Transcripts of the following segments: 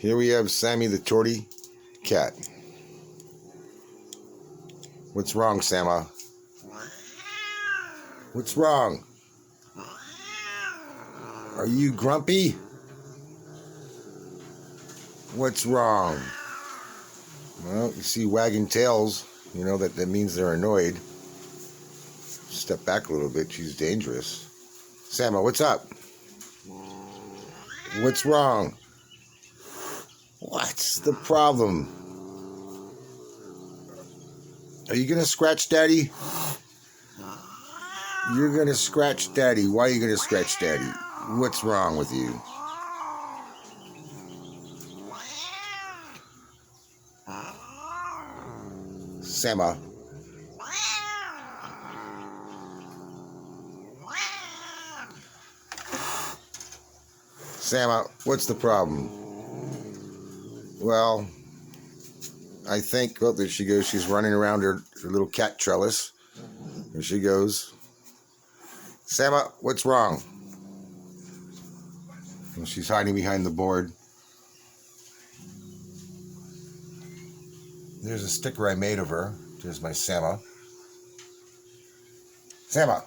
Here we have Sammy the torti cat. What's wrong, Sama? What's wrong? Are you grumpy? What's wrong? Well, you see wagging tails, you know that means they're annoyed. Step back a little bit, she's dangerous. Sama, what's up? What's wrong? What's the problem? Are you gonna scratch Daddy? You're gonna scratch Daddy. Why are you gonna scratch Daddy? What's wrong with you? Sama. Sama, what's the problem? Well, I think, oh, there she goes. She's running around her little cat trellis. There she goes. Sama, what's wrong? Well, she's hiding behind the board. There's a sticker I made of her. There's my Sama. Sama!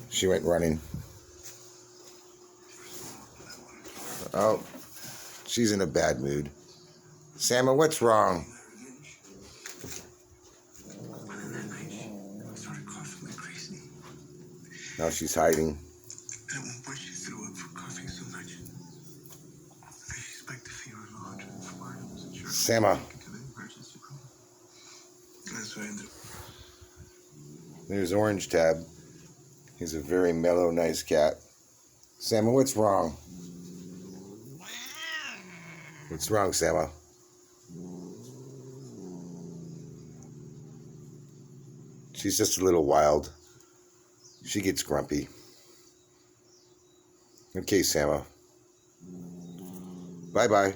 She went running. Oh, she's in a bad mood. Sama, what's wrong? Now she's hiding. At one point she threw up for coughing so much. I suspect the fever large from where I wasn't sure. Sama. That's why I ended up. There's Orange Tab. He's a very mellow, nice cat. Sama, what's wrong? What's wrong, Sama? She's just a little wild. She gets grumpy. Okay, Sama. Bye-bye.